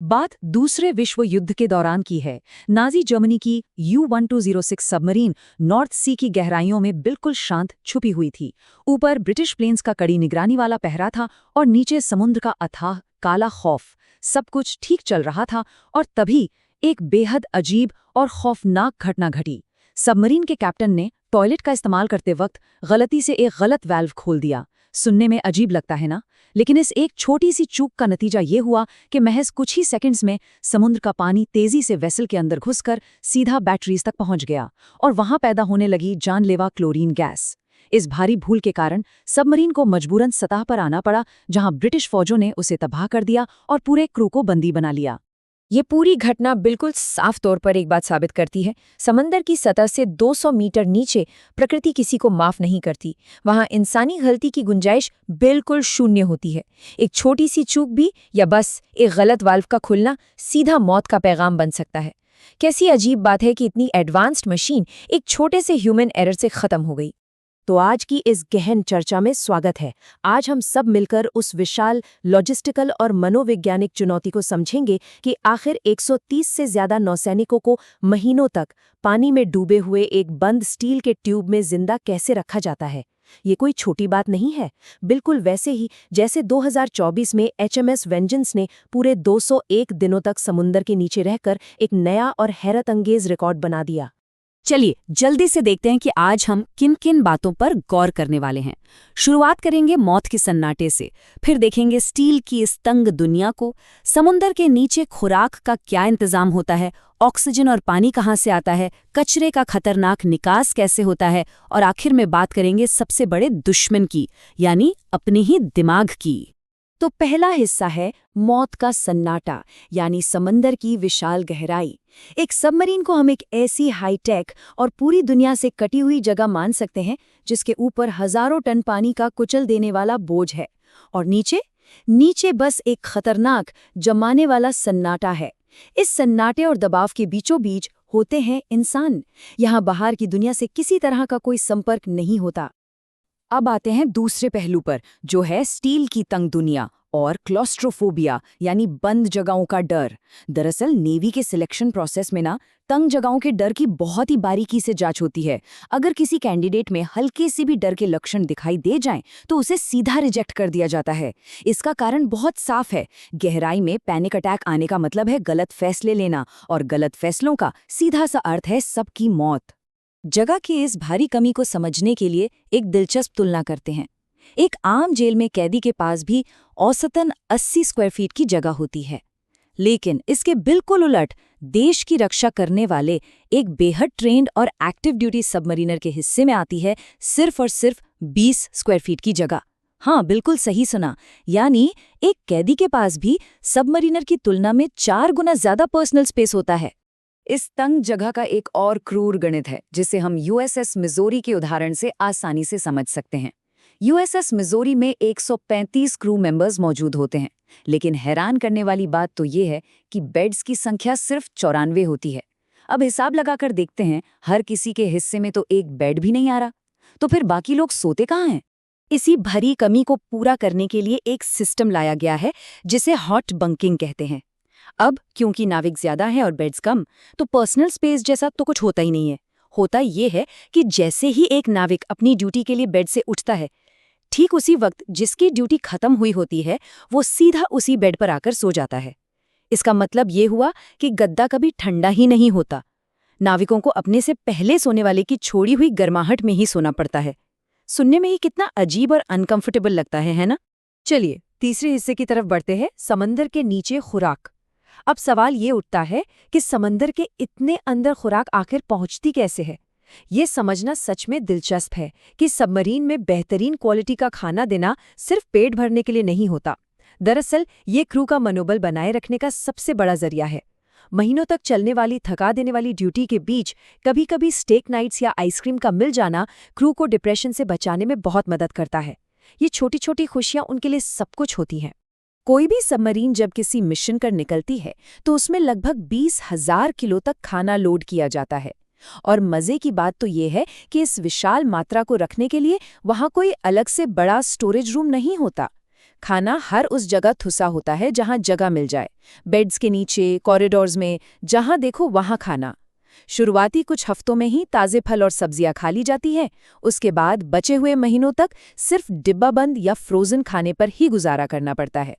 बात दूसरे विश्व युद्ध के दौरान की है। नाजी जर्मनी की U-1206 सबमरीन नॉर्थ सी की गहराइयों में बिल्कुल शांत छुपी हुई थी। ऊपर ब्रिटिश प्लेन्स का कड़ी निगरानी वाला पहरा था और नीचे समुद्र का अथाह काला खौफ। सब कुछ ठीक चल रहा था और तभी एक बेहद अजीब और खौफनाक घटना घटी। सबमरीन के कैप्टन ने टॉयलेट का इस्तेमाल करते वक्त गलती से एक गलत वाल्व खोल दिया। सुनने में अजीब लगता है ना, लेकिन इस एक छोटी सी चूक का नतीजा ये हुआ कि महज कुछ ही सेकंड्स में समुद्र का पानी तेजी से वेसल के अंदर घुसकर सीधा बैटरीज तक पहुंच गया और वहां पैदा होने लगी जानलेवा क्लोरीन गैस। इस भारी भूल के कारण सबमरीन को मजबूरन सतह पर आना पड़ा, जहां ब्रिटिश फौजों ने उसे तबाह कर दिया और पूरे क्रू को बंदी बना लिया। ये पूरी घटना बिल्कुल साफ तौर पर एक बात साबित करती है, समंदर की सतह से 200 मीटर नीचे प्रकृति किसी को माफ नहीं करती। वहां इंसानी गलती की गुंजाइश बिल्कुल शून्य होती है। एक छोटी सी चूक भी या बस एक गलत वाल्व का खुलना सीधा मौत का पैगाम बन सकता है। कैसी अजीब बात है कि इतनी एडवांस्ड मशीन एक छोटे से ह्यूमन एरर से खत्म हो गई। तो आज की इस गहन चर्चा में स्वागत है। आज हम सब मिलकर उस विशाल लॉजिस्टिकल और मनोवैज्ञानिक चुनौती को समझेंगे कि आखिर 130 से ज्यादा नौसैनिकों को महीनों तक पानी में डूबे हुए एक बंद स्टील के ट्यूब में जिंदा कैसे रखा जाता है। ये कोई छोटी बात नहीं है, बिल्कुल वैसे ही जैसे 2024 में HMS वेंजेंस ने पूरे 201 दिनों तक समुंदर के नीचे रहकर एक नया और हैरत अंगेज रिकॉर्ड बना दिया। चलिए जल्दी से देखते हैं कि आज हम किन किन बातों पर गौर करने वाले हैं। शुरुआत करेंगे मौत के सन्नाटे से, फिर देखेंगे स्टील की इस तंग दुनिया को, समुंदर के नीचे खुराक का क्या इंतजाम होता है, ऑक्सीजन और पानी कहाँ से आता है, कचरे का खतरनाक निकास कैसे होता है, और आखिर में बात करेंगे सबसे बड़े दुश्मन की, यानी अपने ही दिमाग की। तो पहला हिस्सा है मौत का सन्नाटा, यानी समंदर की विशाल गहराई। एक सबमरीन को हम एक ऐसी हाईटेक और पूरी दुनिया से कटी हुई जगह मान सकते हैं जिसके ऊपर हजारों टन पानी का कुचल देने वाला बोझ है, और नीचे बस एक खतरनाक जमाने वाला सन्नाटा है। इस सन्नाटे और दबाव के बीचों बीच होते हैं इंसान। यहाँ बाहर की दुनिया से किसी तरह का कोई संपर्क नहीं होता। अब आते हैं दूसरे पहलू पर, जो है स्टील की तंग दुनिया और क्लॉस्ट्रोफोबिया, यानी बंद जगहों का डर। दरअसल नेवी के सिलेक्शन प्रोसेस में ना तंग जगहों के डर की बहुत ही बारीकी से जांच होती है। अगर किसी कैंडिडेट में हल्के से भी डर के लक्षण दिखाई दे जाएं, तो उसे सीधा रिजेक्ट कर दिया जाता है। इसका कारण बहुत साफ है, गहराई में पैनिक अटैक आने का मतलब है गलत फैसले लेना, और गलत फैसलों का सीधा सा अर्थ है सबकी मौत। जगह की इस भारी कमी को समझने के लिए एक दिलचस्प तुलना करते हैं। एक आम जेल में कैदी के पास भी औसतन 80 स्क्वायर फीट की जगह होती है, लेकिन इसके बिल्कुल उलट देश की रक्षा करने वाले एक बेहद ट्रेन्ड और एक्टिव ड्यूटी सबमरीनर के हिस्से में आती है सिर्फ और सिर्फ 20 स्क्वायर फीट की जगह। हाँ, बिल्कुल सही सुना, यानी एक कैदी के पास भी सबमरीनर की तुलना में 4 गुना ज्यादा पर्सनल स्पेस होता है। इस तंग जगह का एक और क्रूर गणित है जिसे हम USS मिजोरी के उदाहरण से आसानी से समझ सकते हैं। USS मिजोरी में 135 क्रू मेंबर्स मौजूद होते हैं, लेकिन हैरान करने वाली बात तो ये है कि बेड्स की संख्या सिर्फ 94 होती है। अब हिसाब लगाकर देखते हैं, हर किसी के हिस्से में तो एक बेड भी नहीं आ रहा, तो फिर बाकी लोग सोते कहाँ हैं? इसी भरी कमी को पूरा करने के लिए एक सिस्टम लाया गया है जिसे हॉट बंकिंग कहते हैं। अब क्योंकि नाविक ज्यादा है और बेड्स कम, तो पर्सनल स्पेस जैसा तो कुछ होता ही नहीं है। होता ये है कि जैसे ही एक नाविक अपनी ड्यूटी के लिए बेड से उठता है, ठीक उसी वक्त जिसकी ड्यूटी खत्म हुई होती है वो सीधा उसी बेड पर आकर सो जाता है। इसका मतलब ये हुआ कि गद्दा कभी ठंडा ही नहीं होता। नाविकों को अपने से पहले सोने वाले की छोड़ी हुई गर्माहट में ही सोना पड़ता है। सुनने में ये कितना अजीब और अनकंफर्टेबल लगता है ना? चलिए तीसरे हिस्से की तरफ बढ़ते हैं, समंदर के नीचे खुराक। अब सवाल ये उठता है कि समंदर के इतने अंदर खुराक आखिर पहुंचती कैसे है। ये समझना सच में दिलचस्प है कि सबमरीन में बेहतरीन क्वालिटी का खाना देना सिर्फ पेट भरने के लिए नहीं होता। दरअसल ये क्रू का मनोबल बनाए रखने का सबसे बड़ा जरिया है। महीनों तक चलने वाली थका देने वाली ड्यूटी के बीच कभी कभी स्टेक नाइट्स या आइसक्रीम का मिल जाना क्रू को डिप्रेशन से बचाने में बहुत मदद करता है। ये छोटी छोटी खुशियां उनके लिए सब कुछ होती हैं। कोई भी सबमरीन जब किसी मिशन कर निकलती है तो उसमें लगभग 20,000 किलो तक खाना लोड किया जाता है। और मजे की बात तो ये है कि इस विशाल मात्रा को रखने के लिए वहां कोई अलग से बड़ा स्टोरेज रूम नहीं होता। खाना हर उस जगह ठुसा होता है जहां जगह मिल जाए, बेड्स के नीचे, कॉरिडोर्स में, जहां देखो वहां खाना। शुरुआती कुछ हफ्तों में ही ताज़े फल और सब्जियां खा ली जाती हैं, उसके बाद बचे हुए महीनों तक सिर्फ डिब्बाबंद या फ्रोजन खाने पर ही गुजारा करना पड़ता है।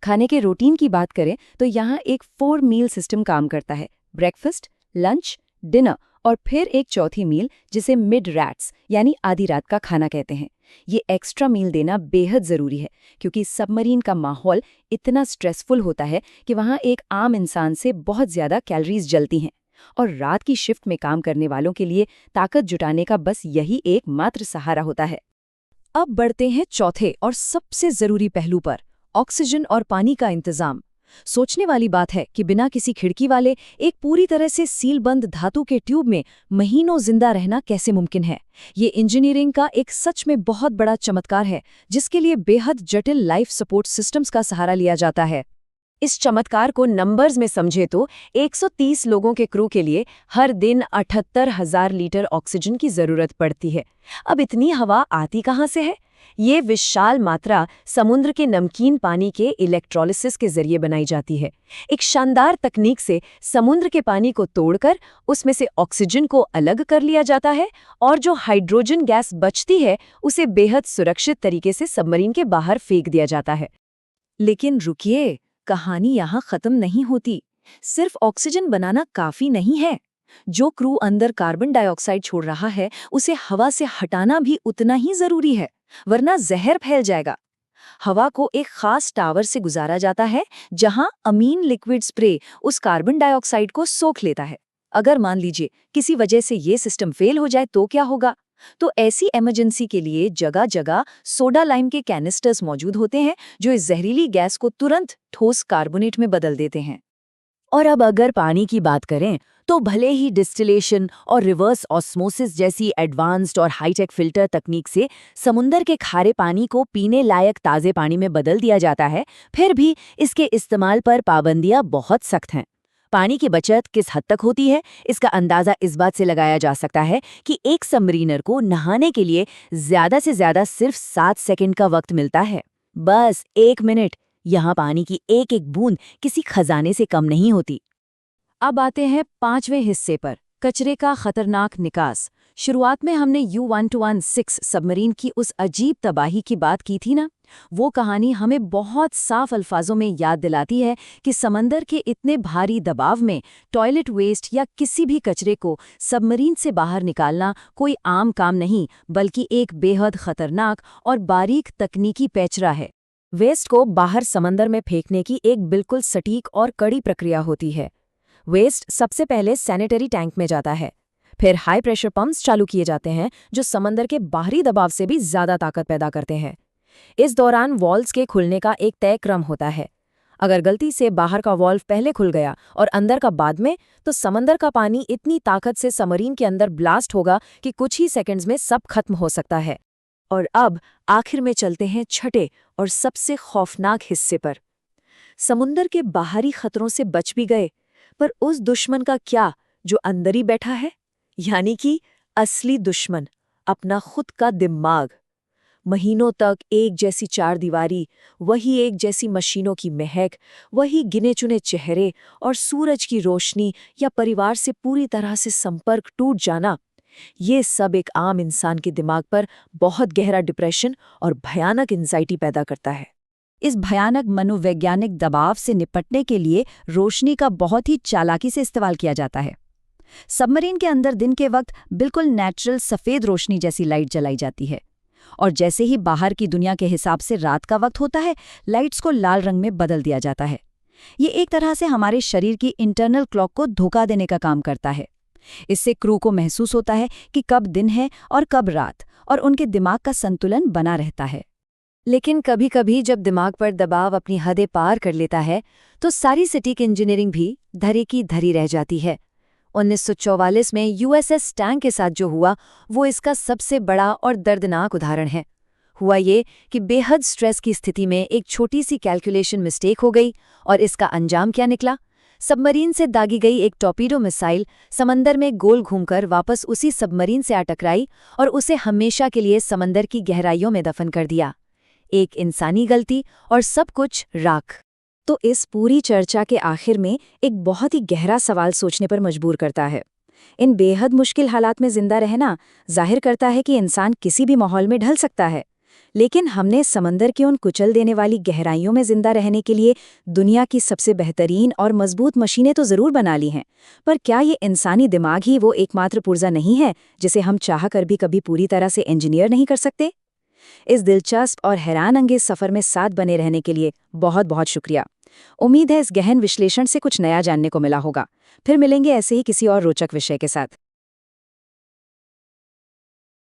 खाने के रूटीन की बात करें तो यहाँ एक 4 मील सिस्टम काम करता है। ब्रेकफास्ट, लंच, डिनर और फिर एक चौथी मील जिसे मिड रैट्स यानी आधी रात का खाना कहते हैं। ये एक्स्ट्रा मील देना बेहद ज़रूरी है क्योंकि सबमरीन का माहौल इतना स्ट्रेसफुल होता है कि वहाँ एक आम इंसान से बहुत ज़्यादा कैलोरीज जलती हैं, और रात की शिफ्ट में काम करने वालों के लिए ताकत जुटाने का बस यही एकमात्र सहारा होता है। अब बढ़ते हैं चौथे और सबसे जरूरी पहलू पर, ऑक्सीजन और पानी का इंतजाम। सोचने वाली बात है कि बिना किसी खिड़की वाले एक पूरी तरह से सीलबंद धातु के ट्यूब में महीनों जिंदा रहना कैसे मुमकिन है। ये इंजीनियरिंग का एक सच में बहुत बड़ा चमत्कार है जिसके लिए बेहद जटिल लाइफ सपोर्ट सिस्टम्स का सहारा लिया जाता है। इस चमत्कार को नंबर्स में समझे तो 130 लोगों के क्रू के लिए हर दिन 78,000 लीटर ऑक्सीजन की जरूरत पड़ती है। अब इतनी हवा आती कहाँ से है? ये विशाल मात्रा समुद्र के नमकीन पानी के इलेक्ट्रोलिसिस के जरिए बनाई जाती है। एक शानदार तकनीक से समुद्र के पानी को तोड़कर उसमें से ऑक्सीजन को अलग कर लिया जाता है और जो हाइड्रोजन गैस बचती है उसे बेहद सुरक्षित तरीके से सबमरीन के बाहर फेंक दिया जाता है। लेकिन रुकिए, कहानी यहाँ खत्म नहीं होती। सिर्फ ऑक्सीजन बनाना काफी नहीं है। जो क्रू अंदर कार्बन डाइऑक्साइड छोड़ रहा है उसे हवा से हटाना भी उतना ही जरूरी है, वरना जहर फैल जाएगा। हवा को एक खास टावर से गुजारा जाता है जहां अमीन लिक्विड स्प्रे उस कार्बन डाइऑक्साइड को सोख लेता है। अगर मान लीजिए किसी वजह से ये सिस्टम फेल हो जाए तो क्या होगा? तो ऐसी इमरजेंसी के लिए जगह जगह सोडा लाइम के कैनिस्टर्स मौजूद होते हैं जो इस जहरीली गैस को तुरंत ठोस कार्बोनेट में बदल देते हैं। और अब अगर पानी की बात करें तो भले ही डिस्टिलेशन और रिवर्स ऑस्मोसिस जैसी एडवांस्ड और हाईटेक फिल्टर तकनीक से समुंदर के खारे पानी को पीने लायक ताज़े पानी में बदल दिया जाता है, फिर भी इसके इस्तेमाल पर पाबंदियां बहुत सख्त हैं। पानी की बचत किस हद तक होती है इसका अंदाज़ा इस बात से लगाया जा सकता है कि एक सबमरीनर को नहाने के लिए ज़्यादा से ज़्यादा सिर्फ 7 सेकंड का वक्त मिलता है। बस 1 मिनट। यहाँ पानी की एक एक बूंद किसी खजाने से कम नहीं होती। अब आते हैं 5वें हिस्से पर, कचरे का खतरनाक निकास। शुरुआत में हमने U-1216 सबमरीन की उस अजीब तबाही की बात की थी ना। वो कहानी हमें बहुत साफ अल्फाजों में याद दिलाती है कि समंदर के इतने भारी दबाव में टॉयलेट वेस्ट या किसी भी कचरे को सबमरीन से बाहर निकालना कोई आम काम नहीं, बल्कि एक बेहद खतरनाक और बारीक तकनीकी पैचरा है। वेस्ट को बाहर समंदर में फेंकने की एक बिल्कुल सटीक और कड़ी प्रक्रिया होती है। वेस्ट सबसे पहले सैनिटरी टैंक में जाता है, फिर हाई प्रेशर पंप्स चालू किए जाते हैं जो समंदर के बाहरी दबाव से भी ज्यादा ताकत पैदा करते हैं। इस दौरान वॉल्व्स के खुलने का एक तय क्रम होता है। अगर गलती से बाहर का वॉल्व पहले खुल गया और अंदर का बाद में, तो समंदर का पानी इतनी ताकत से सबमरीन के अंदर ब्लास्ट होगा कि कुछ ही सेकंड्स में सब खत्म हो सकता है। और अब आखिर में चलते हैं छठे और सबसे खौफनाक हिस्से पर। समुंदर के बाहरी खतरों से बच भी गए, पर उस दुश्मन का क्या जो अंदर ही बैठा है, यानी कि असली दुश्मन, अपना खुद का दिमाग। महीनों तक एक जैसी चारदीवारी, वही एक जैसी मशीनों की महक, वही गिने चुने चेहरे और सूरज की रोशनी या परिवार से पूरी तरह से संपर्क टूट जाना, ये सब एक आम इंसान के दिमाग पर बहुत गहरा डिप्रेशन और भयानक एंजाइटी पैदा करता है। इस भयानक मनोवैज्ञानिक दबाव से निपटने के लिए रोशनी का बहुत ही चालाकी से इस्तेमाल किया जाता है। सबमरीन के अंदर दिन के वक्त बिल्कुल नेचुरल सफ़ेद रोशनी जैसी लाइट जलाई जाती है, और जैसे ही बाहर की दुनिया के हिसाब से रात का वक्त होता है, लाइट्स को लाल रंग में बदल दिया जाता है। ये एक तरह से हमारे शरीर की इंटरनल क्लॉक को धोखा देने का काम करता है। इससे क्रू को महसूस होता है कि कब दिन है और कब रात, और उनके दिमाग का संतुलन बना रहता है। लेकिन कभी कभी जब दिमाग पर दबाव अपनी हदें पार कर लेता है तो सारी सटीक इंजीनियरिंग भी धरी की धरी रह जाती है। 1944 में USS टैंक के साथ जो हुआ वो इसका सबसे बड़ा और दर्दनाक उदाहरण है। हुआ ये कि बेहद स्ट्रेस की स्थिति में एक छोटी सी कैलकुलेशन मिस्टेक हो गई, और इसका अंजाम क्या निकला? सबमरीन से दागी गई एक टॉर्पीडो मिसाइल समंदर में गोल घूमकर वापस उसी सबमरीन से आ टकराई और उसे हमेशा के लिए समंदर की गहराइयों में दफन कर दिया। एक इंसानी गलती और सब कुछ राख। तो इस पूरी चर्चा के आखिर में एक बहुत ही गहरा सवाल सोचने पर मजबूर करता है। इन बेहद मुश्किल हालात में जिंदा रहना जाहिर करता है कि इंसान किसी भी माहौल में ढल सकता है, लेकिन हमने समंदर की उन कुचल देने वाली गहराइयों में जिंदा रहने के लिए दुनिया की सबसे बेहतरीन और मजबूत मशीनें तो जरूर बना ली हैं, पर क्या ये इंसानी दिमाग ही वो एकमात्र पुर्जा नहीं है जिसे हम चाह कर भी कभी पूरी तरह से इंजीनियर नहीं कर सकते? इस दिलचस्प और हैरान अंगेज सफर में साथ बने रहने के लिए बहुत बहुत शुक्रिया। उम्मीद है इस गहन विश्लेषण से कुछ नया जानने को मिला होगा। फिर मिलेंगे ऐसे ही किसी और रोचक विषय के साथ।